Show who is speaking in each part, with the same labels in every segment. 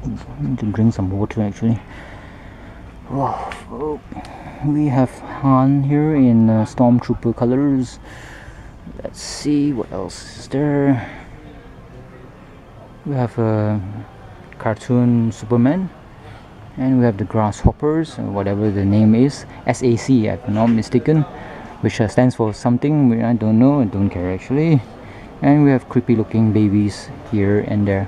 Speaker 1: I need to drink some water actually. Oh, we have Han here in Stormtrooper colors. Let's see what else is there. We have a cartoon Superman, and we have the Grasshoppers, whatever the name is, SAC if I'm not mistaken, which stands for something I don't know, I don't care actually. And we have creepy looking babies here and there,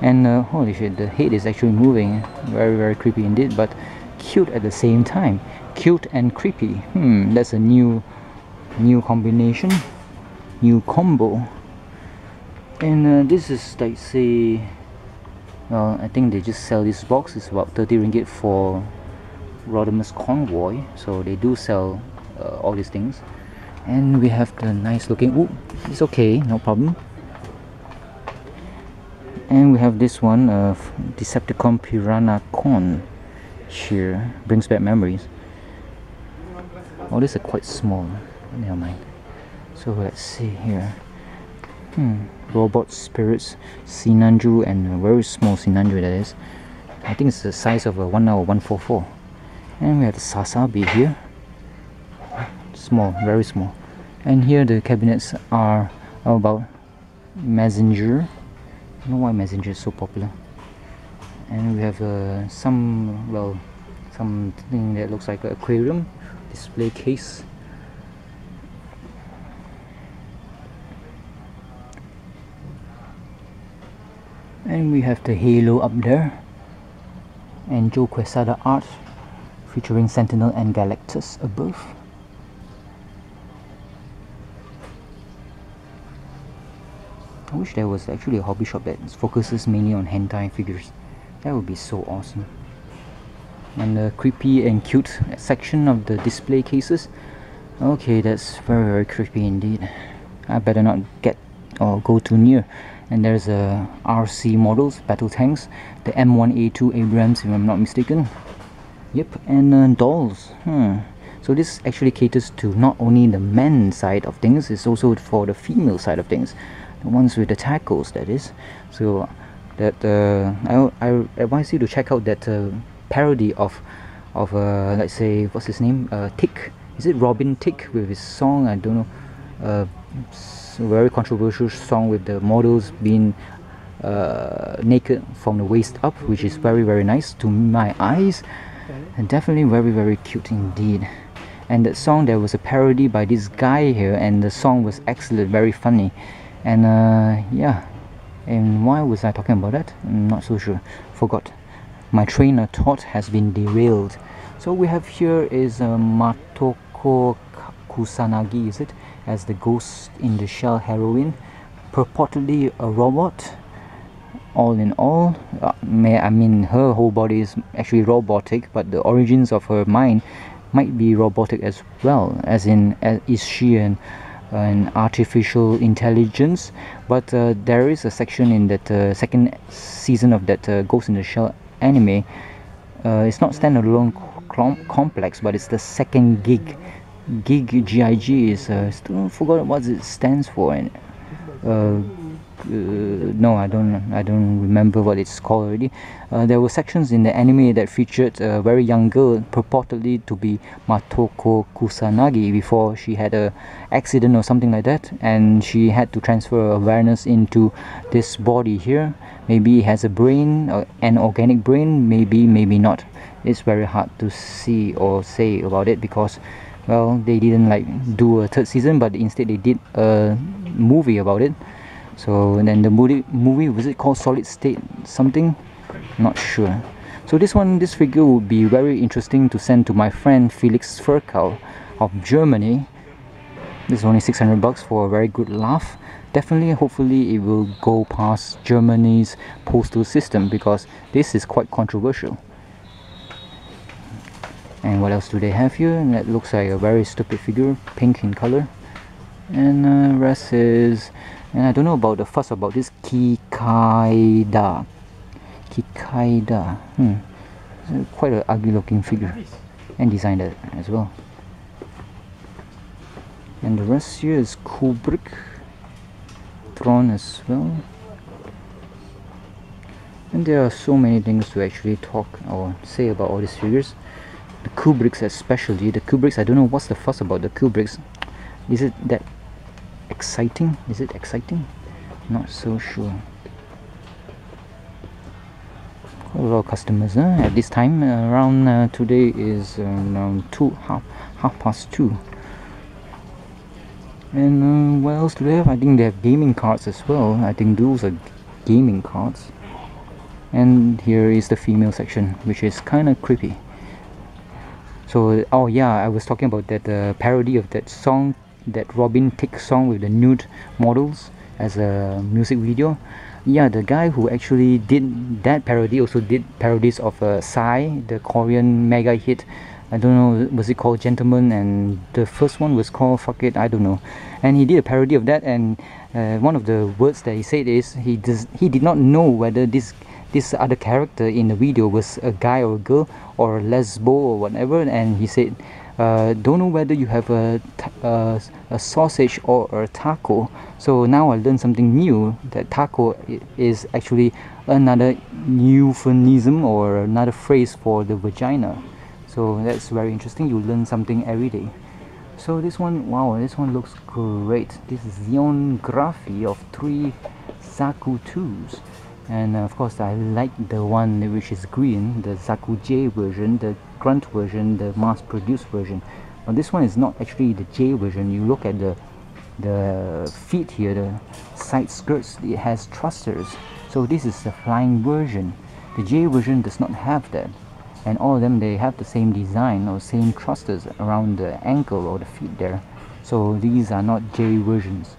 Speaker 1: and holy shit, the head is actually moving. Very creepy indeed, but cute at the same time. Cute and creepy. That's a new combination, new combo. And this is like, say, well, I think they just sell this box. It's about 30 ringgit for Rodimus Convoy, so they do sell all these things. And we have the nice looking, ooh, it's okay, no problem. And we have this one of Decepticon Piranha Con here, brings back memories. Oh, these are quite small, never mind. So let's see here. Robot Spirits Sinanju, and a very small Sinanju that is. I think it's the size of a 1/144. And we have the Sasabi here. Small, very small. And here the cabinets are about Messenger. I don't know why Messenger is so popular. And we have something that looks like an aquarium display case. And we have the Halo up there, and Joe Quesada art featuring Sentinel and Galactus above. I wish there was actually a hobby shop that focuses mainly on hentai figures. That would be so awesome. And the creepy and cute section of the display cases. Okay, that's very creepy indeed. I better not get or go too near. And there's a RC models, battle tanks, the M1A2 Abrams if I'm not mistaken. Yep, and dolls. So this actually caters to not only the men side of things, it's also for the female side of things. The ones with the tackles, that is. So that I advise you to check out that parody of let's say, what's his name? Tick. Is it Robin Tick with his song? I don't know. A very controversial song with the models being naked from the waist up, which is very nice to my eyes, and definitely very cute indeed. And that song, there was a parody by this guy here, and the song was excellent, very funny. And yeah, and why was I talking about that? I'm not so sure, forgot. My train of thought has been derailed. So we have here is Matoko Kusanagi, is it, as the Ghost in the Shell heroine, purportedly a robot. All in all, I mean, her whole body is actually robotic, but the origins of her mind might be robotic as well, as in, is she an artificial intelligence? But there is a section in that second season of that Ghost in the Shell anime. It's not standalone complex, but it's the second gig. GIG is still forgot what it stands for, and no, I don't remember what it's called already. There were sections in the anime that featured a very young girl, purportedly to be Matoko Kusanagi, before she had a accident or something like that, and she had to transfer awareness into this body here. Maybe it has a brain, an organic brain, maybe not. It's very hard to see or say about it, because, well, they didn't like do a third season, but instead they did a movie about it. So, and then the movie, was it called Solid State something? Not sure. So this figure would be very interesting to send to my friend Felix Ferkau of Germany. This is only 600 bucks for a very good laugh. Definitely, hopefully it will go past Germany's postal system, because this is quite controversial. And what else do they have here? And that looks like a very stupid figure, pink in color. And rest is, and I don't know about the fuss about this Kikaida. It's quite an ugly looking figure, and designed as well. And the rest here is Kubrick, Tron as well. And there are so many things to actually talk or say about all these figures. The Kubricks especially. The Kubricks, I don't know what's the fuss about the Kubricks. Is it that exciting? Is it exciting? Not so sure. Quite a lot of customers at this time. Around today is around half past 2. And what else do they have? I think they have gaming cards as well. I think those are gaming cards. And here is the female section, which is kind of creepy. So, oh yeah, I was talking about that parody of that song, that Robin Thicke song with the nude models as a music video. Yeah, the guy who actually did that parody also did parodies of Psy, the Korean mega hit. I don't know, was it called Gentleman? And the first one was called Fuck It, I don't know. And he did a parody of that, and one of the words that he said is he did not know whether this other character in the video was a guy or a girl or a lesbo or whatever, and he said don't know whether you have a sausage or a taco. So now I learned something new, that taco is actually another euphemism or another phrase for the vagina. So that's very interesting. You learn something every day. So this one, wow, this one looks great. This is Xeonography of 3 Zaku 2s. And of course I like the one which is green, the Zaku J version, the grunt version, the mass produced version. Now this one is not actually the J version. You look at the feet here, the side skirts, it has thrusters. So this is the flying version. The J version does not have that. And all of them, they have the same design or same thrusters around the ankle or the feet there. So these are not J versions.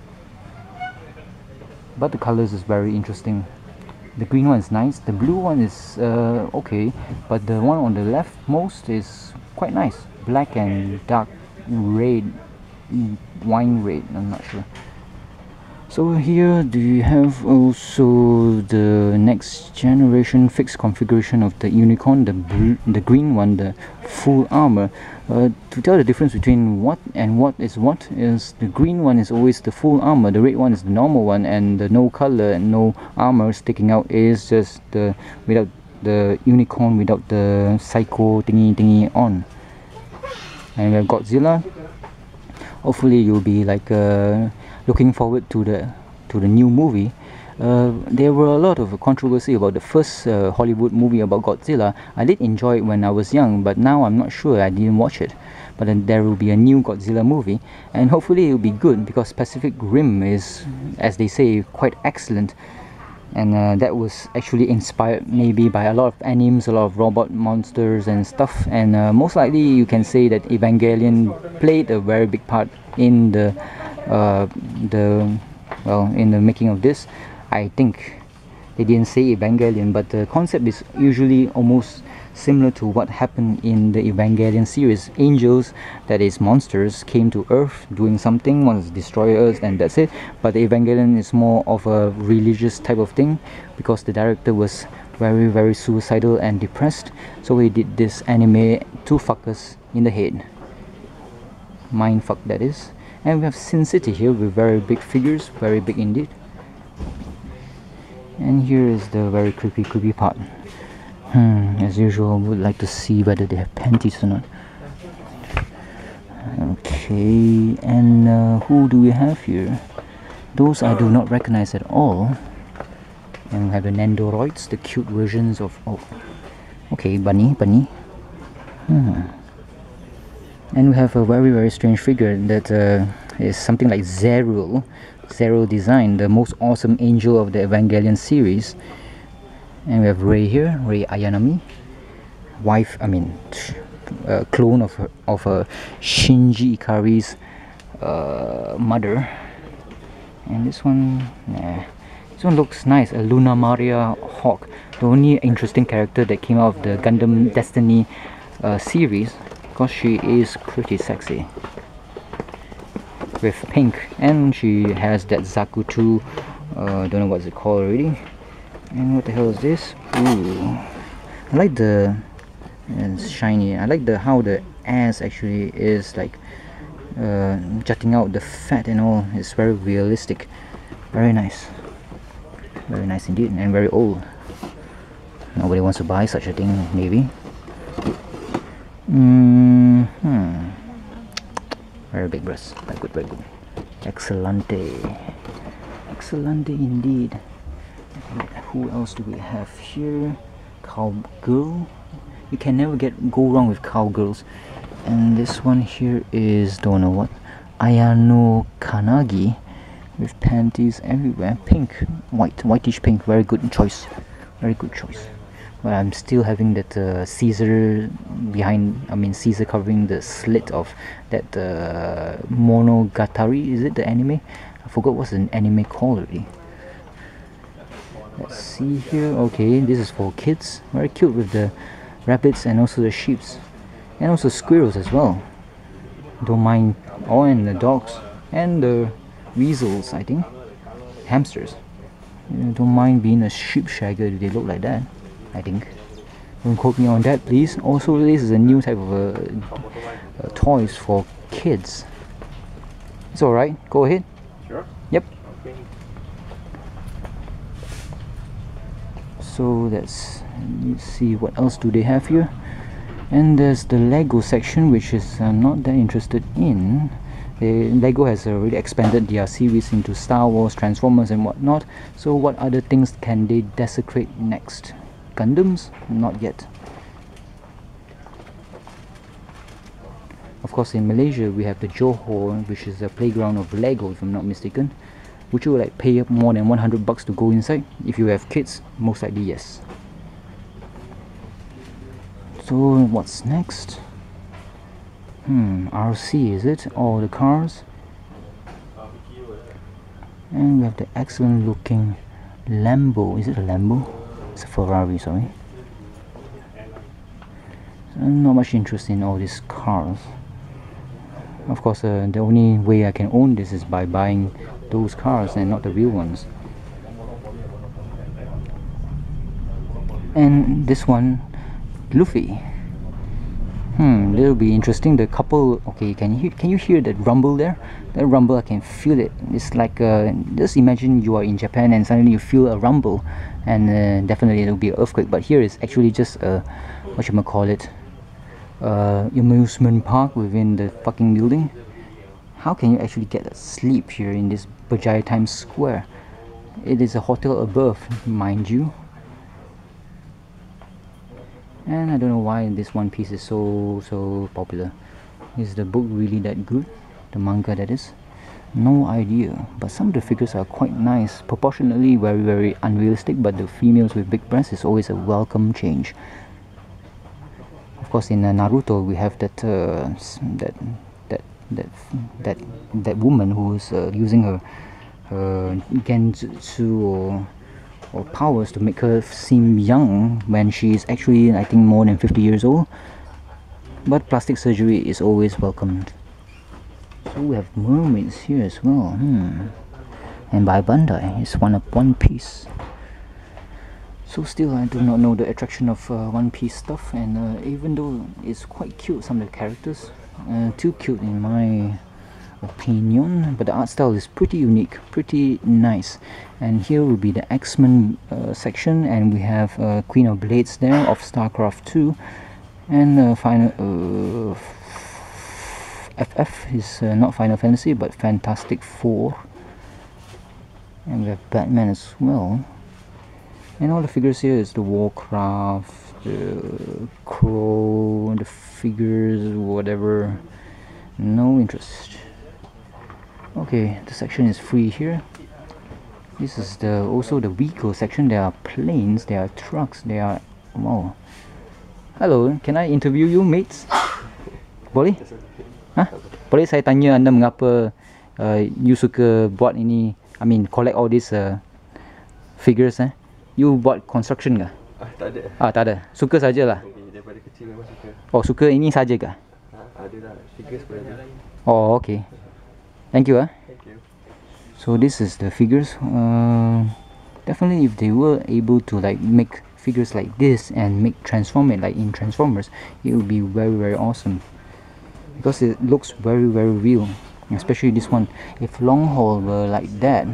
Speaker 1: But the colors is very interesting. The green one is nice, the blue one is okay, but the one on the left most is quite nice. Black and dark red, wine red, I'm not sure. So here do you have also the next generation fixed configuration of the unicorn, the green one, the full armor. To tell the difference between what and what is the green one is always the full armor, the red one is the normal one, and the no color and no armor sticking out is just the without the unicorn, without the psycho thingy on. And we have Godzilla. Hopefully you'll be like looking forward to the new movie. There were a lot of controversy about the first Hollywood movie about Godzilla. I did enjoy it when I was young, but now I'm not sure, I didn't watch it. But then there will be a new Godzilla movie, and hopefully it will be good, because Pacific Rim is, as they say, quite excellent. And that was actually inspired maybe by a lot of animes, a lot of robot monsters and stuff. And most likely you can say that Evangelion played a very big part in the making of this. I think they didn't say Evangelion, but the concept is usually almost similar to what happened in the Evangelion series. Angels, that is monsters, came to Earth doing something, wants to destroy Earth, and that's it. But the Evangelion is more of a religious type of thing, because the director was very, very suicidal and depressed. So he did this anime to fuck us in the head. Mind fuck, that is. And we have Sin City here with very big figures, very big indeed. And here is the very creepy part. As usual, would like to see whether they have panties or not. Okay, and who do we have here? Those I do not recognize at all. And we have the Nendoroids, the cute versions of... oh, okay, bunny. And we have a very, very strange figure that is something like Zero design, the most awesome angel of the Evangelion series. And we have Rei here, Rei Ayanami, clone of Shinji Ikari's mother. And this one, this one looks nice, a Luna Maria Hawk, the only interesting character that came out of the Gundam Destiny series, because she is pretty sexy with pink, and she has that Zaku 2, don't know what's it called already. And what the hell is this? Ooh, I like the, it's shiny. I like how the ass actually is like jutting out the fat and all. It's very realistic, very nice indeed, and very old. Nobody wants to buy such a thing, maybe. Very big breast. Very good, very good. Excellente. Excellente indeed. Who else do we have here? Cowgirl. You can never go wrong with cowgirls. And this one here is, don't know what, Ayano Kanagi, with panties everywhere. Pink, whitish pink. Very good choice. Very good choice. But I'm still having that Caesar Caesar covering the slit of that Monogatari. Is it the anime? I forgot what's the anime called already. Let's see here. Okay, this is for kids. Very cute with the rabbits and also the sheeps, and also squirrels as well. Don't mind. Oh, and the dogs and the weasels. I think hamsters. Don't mind being a sheep shagger if they look like that. I think. Don't quote me on that, please. Also, this is a new type of toys for kids. It's alright. Go ahead.
Speaker 2: Sure.
Speaker 1: Yep. Okay. So let's see what else do they have here. And there's the Lego section, which is not that interested in. Lego has already expanded their series into Star Wars, Transformers and whatnot. So what other things can they desecrate next? Gundams? Not yet. Of course, in Malaysia we have the Johor, which is a playground of Lego, if I'm not mistaken. Would you like pay up more than 100 bucks to go inside? If you have kids, most likely yes. So what's next? RC, is it? All the cars. And we have the excellent looking Lambo. Is it a Lambo? It's a Ferrari, sorry. So not much interest in all these cars. Of course, the only way I can own this is by buying those cars and not the real ones. And this one, Luffy. That'll be interesting. The couple. Okay, can you hear that rumble there? That rumble, I can feel it. It's like just imagine you are in Japan and suddenly you feel a rumble, and definitely it'll be an earthquake. But here is actually just a amusement park within the fucking building. How can you actually get a sleep here in this Berjaya Times Square? It is a hotel above, mind you. And I don't know why this One Piece is so popular. Is the book really that good? The manga, that is? No idea. But some of the figures are quite nice. Proportionately very unrealistic, but the females with big breasts is always a welcome change. Of course, in Naruto we have that that woman who is using her genjutsu or powers to make her seem young when she is actually, I think, more than 50 years old. But plastic surgery is always welcomed. So we have mermaids here as well. And by Bandai, it's One Piece. So still, I do not know the attraction of One Piece stuff, and even though it's quite cute, some of the characters, too cute in my opinion, but the art style is pretty unique, pretty nice. And here will be the X-Men section, and we have Queen of Blades there of StarCraft 2, and final FF is not Final Fantasy but Fantastic Four, and we have Batman as well. And all the figures here is the Warcraft, the Crow, the figures, whatever. No interest. Okay, the section is free here. This is also the vehicle section. There are planes, there are trucks, there are... Wow. Hello, can I interview you, mates? Boleh? Hah? Boleh saya tanya anda mengapa you suka buat ini, collect all these figures? You buat construction kah?
Speaker 2: Tak ada.
Speaker 1: Tak ada. Suka sajalah.
Speaker 2: Okay, daripada kecil memang suka.
Speaker 1: Oh, suka ini saja kah?
Speaker 2: Ada lah, figures pun ada.
Speaker 1: Oh, okay. Thank you.
Speaker 2: Thank you.
Speaker 1: So this is the figures. Definitely, if they were able to make figures like this and transform it like in Transformers, it would be very awesome. Because it looks very real. Especially this one. If Long Haul were like that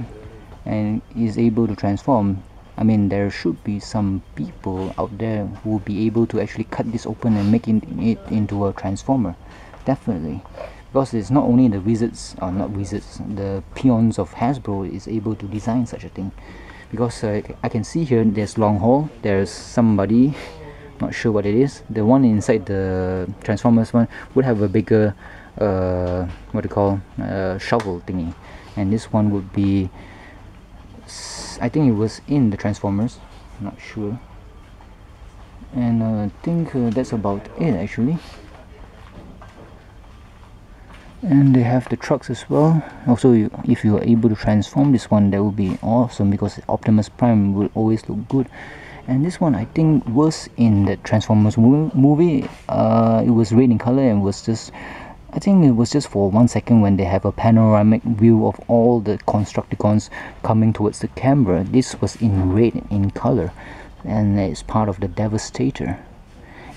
Speaker 1: and is able to transform, I mean, there should be some people out there who will be able to actually cut this open and make it into a transformer. Definitely. Because it's not only the wizards, or not wizards, the peons of Hasbro is able to design such a thing. Because I can see here there's long haul, there's somebody, not sure what it is. The one inside the Transformers one would have a bigger what do you call shovel thingy, and this one would be, I think it was in the Transformers, not sure. And I think that's about it actually. And they have the trucks as well. Also, if you are able to transform this one, that would be awesome, because Optimus Prime will always look good. And this one I think was in the Transformers movie. It was red in color and was just, I think it was just for 1 second when they have a panoramic view of all the Constructicons coming towards the camera. This was in red in color, and it's part of the Devastator.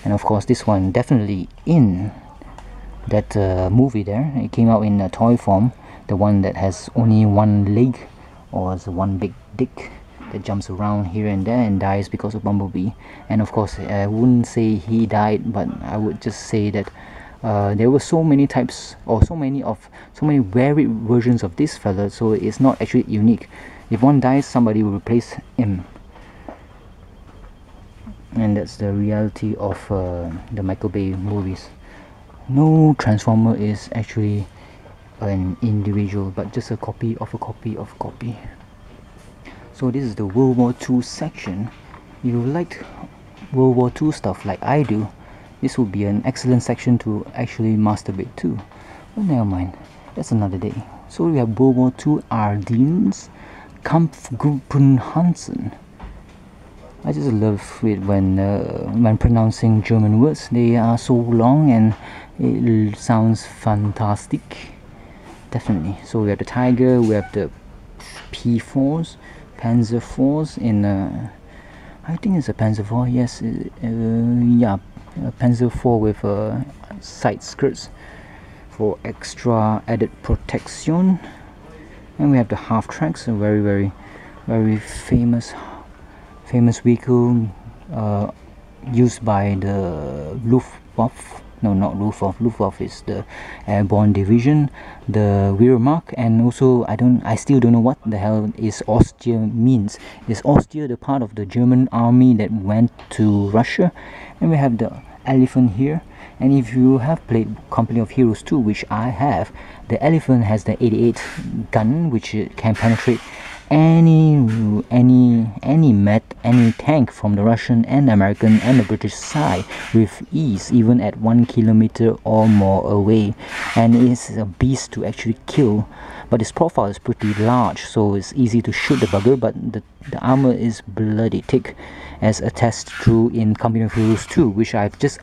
Speaker 1: And of course this one definitely in that movie there. It came out in a toy form, the one that has only one leg, or is one big dick that jumps around here and there and dies because of Bumblebee. And of course I wouldn't say he died, but I would just say that there were so many types, or so many varied versions of this fella, so it's not actually unique. If one dies, somebody will replace him. And that's the reality of the Michael Bay movies. No Transformer is actually an individual, but just a copy of a copy of a copy. So this is the World War II section. If you liked World War II stuff like I do, this would be an excellent section to actually masturbate to. But never mind, that's another day. So we have World War II Ardennes Kampfgruppen Hansen. I just love it when pronouncing German words. They are so long and it sounds fantastic. Definitely. So we have the Tiger, we have the P4s, Panzer IVs in I think it's a Panzer IV, yes, yeah, Panzer IV with side skirts for extra added protection. And we have the half tracks, a very famous vehicle used by the Luftwaffe. No, not Luftwaffe. Luftwaffe is the airborne division, the Wehrmacht, and also I still don't know what the hell is Austria means. Is Austria the part of the German army that went to Russia? And we have the elephant here. And if you have played Company of Heroes 2, which I have, the elephant has the 88 gun, which can penetrate any tank from the Russian and American and the British side with ease, even at 1 kilometer or more away. And it's a beast to actually kill, but its profile is pretty large, so it's easy to shoot the bugger. But the armor is bloody thick, as attested through in Company of Heroes 2, which I've just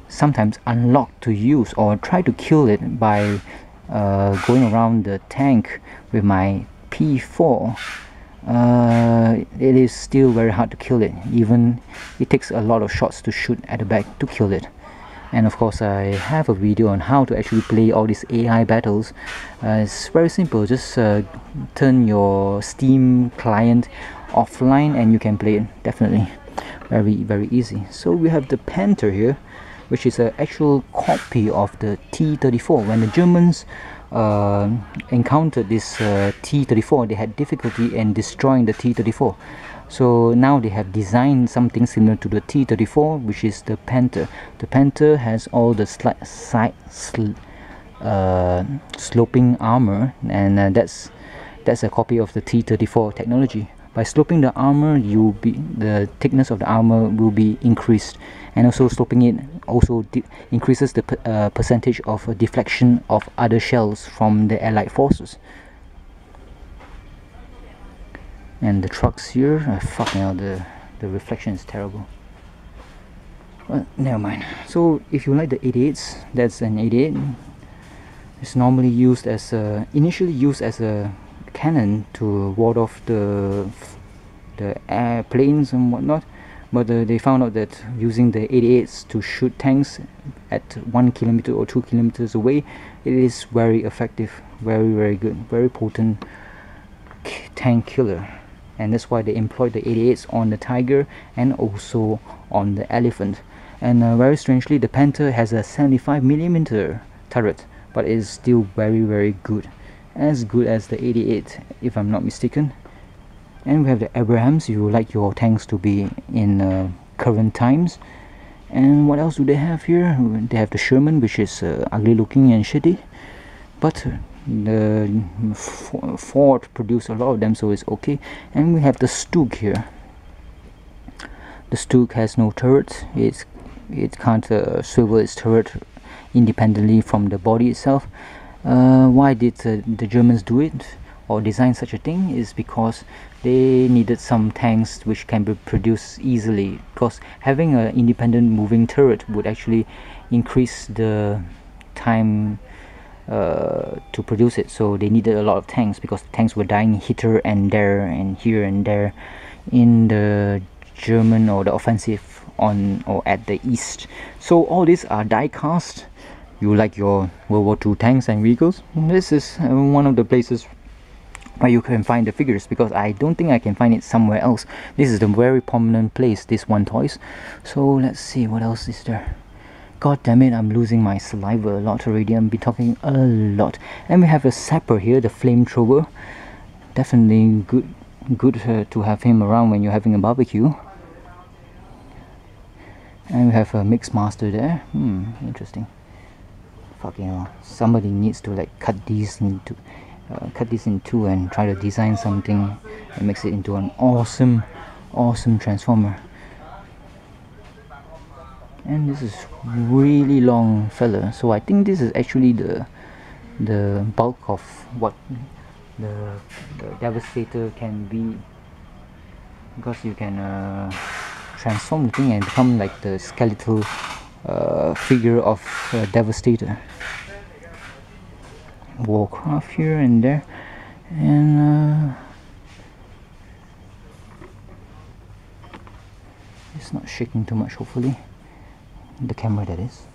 Speaker 1: sometimes unlocked to use or try to kill it by going around the tank with my P4. It is still very hard to kill it. Even it takes a lot of shots to shoot at the back to kill it. And of course I have a video on how to actually play all these AI battles. It's very simple. Just turn your Steam client offline and you can play it. Definitely very easy. So we have the Panther here, which is an actual copy of the T-34. When the Germans encountered this T-34, they had difficulty in destroying the T-34. So now they have designed something similar to the T-34, which is the Panther. The Panther has all the sloping armor, and that's a copy of the T-34 technology. By sloping the armor, the thickness of the armor will be increased, and also sloping it also increases the percentage of deflection of other shells from the Allied forces. And the trucks here, fucking hell, the reflection is terrible. Well, never mind. So if you like the 88s, that's an 88. It's normally used as initially used as a cannon to ward off the airplanes and whatnot, but they found out that using the 88s to shoot tanks at 1 kilometer or 2 kilometers away, it is very effective, very good, very potent tank killer. and that's why they employed the 88s on the tiger and also on the elephant. And very strangely, the Panther has a 75mm turret, but is still very good, as good as the 88 if I'm not mistaken. And we have the Abrahams. You like your tanks to be in current times. And what else do they have here? They have the Sherman, which is ugly looking and shitty, but the Ford produced a lot of them, so it's okay. And we have the Stug here. The Stug has no turret. It can't swivel its turret independently from the body itself. Why did the Germans do it or design such a thing? Is because they needed some tanks which can be produced easily, because having an independent moving turret would actually increase the time to produce it. So they needed a lot of tanks, because the tanks were dying here and there and here and there in the German or the offensive on or at the east. So all these are die cast. You like your World War II tanks and vehicles? This is one of the places where you can find the figures, because I don't think I can find it somewhere else. This is the very prominent place, this One Toys. So let's see what else is there. God damn it, I'm losing my saliva a lot already. I've been talking a lot. And we have a sapper here, the flamethrower. Definitely good to have him around when you're having a barbecue. And we have a mix master there. Interesting. Fucking hell, somebody needs to like cut these in two and try to design something that makes it into an awesome transformer. And this is really long fella, so I think this is actually the bulk of what the Devastator can be, because you can transform the thing and become like the skeletal figure of Devastator. Warcraft here and there, and it's not shaking too much, hopefully, the camera that is.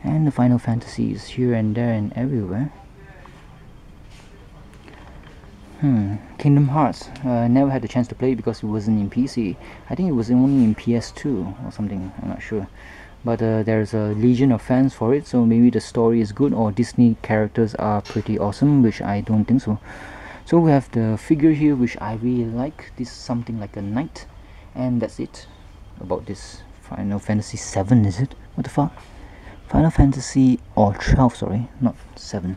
Speaker 1: And the Final Fantasy is here and there and everywhere. Kingdom Hearts, never had the chance to play it because it wasn't in PC. I think it was only in PS2 or something, I'm not sure. But there's a legion of fans for it, so maybe the story is good, or Disney characters are pretty awesome, which I don't think so. So we have the figure here, which I really like. This is something like a knight, and that's it about this Final Fantasy 7, is it? What the fuck? Final Fantasy, or 12, sorry, not 7.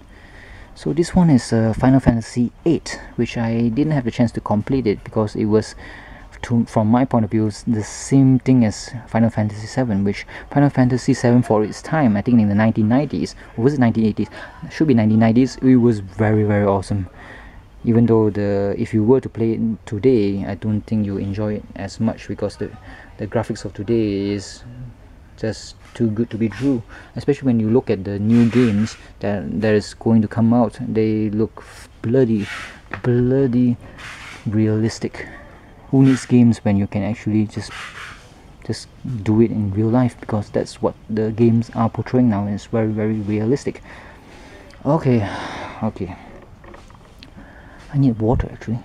Speaker 1: So this one is Final Fantasy 8, which I didn't have the chance to complete it because it was, from my point of view, is the same thing as Final Fantasy 7, which Final Fantasy 7 for its time, I think in the 1990s, or was it 1980s? It should be 1990s. It was very awesome. Even though if you were to play it today, I don't think you enjoy it as much, because the graphics of today is just too good to be true. Especially when you look at the new games that is going to come out, they look bloody realistic. Who needs games when you can actually just do it in real life, because that's what the games are portraying now, and it's very realistic. Okay, I need water actually.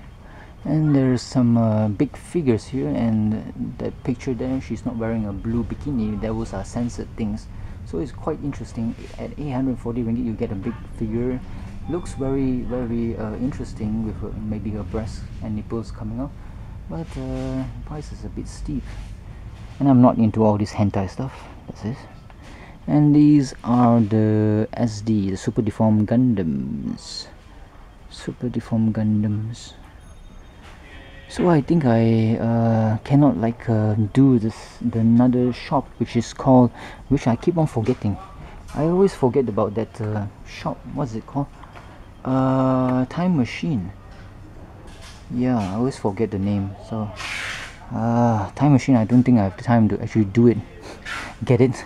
Speaker 1: And there's some big figures here, and that picture there, she's not wearing a blue bikini. Those are censored things, so it's quite interesting. At 840 ringgit you get a big figure. Looks very interesting, with maybe her breasts and nipples coming out, but price is a bit steep, and I'm not into all this hentai stuff. That's it. And these are the SD, the Super Deformed Gundams. So I think I cannot like do the another shop, which is called, which I keep on forgetting. I always forget about that shop. What's it called? Time Machine. Yeah, I always forget the name. So Time Machine, I don't think I have the time to actually do it. Get it?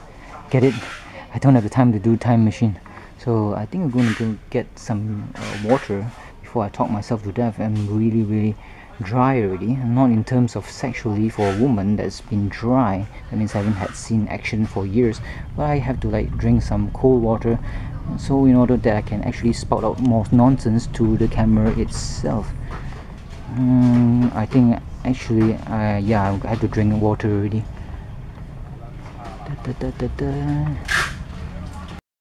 Speaker 1: I don't have the time to do Time Machine. So I think I'm going to go get some water before I talk myself to death. I'm really dry already. Not in terms of sexually, for a woman that's been dry, that means I haven't had seen action for years, but I have to like drink some cold water, so in order that I can actually spout out more nonsense to the camera itself. I think actually, yeah, I had to drink water already. Da, da, da, da, da.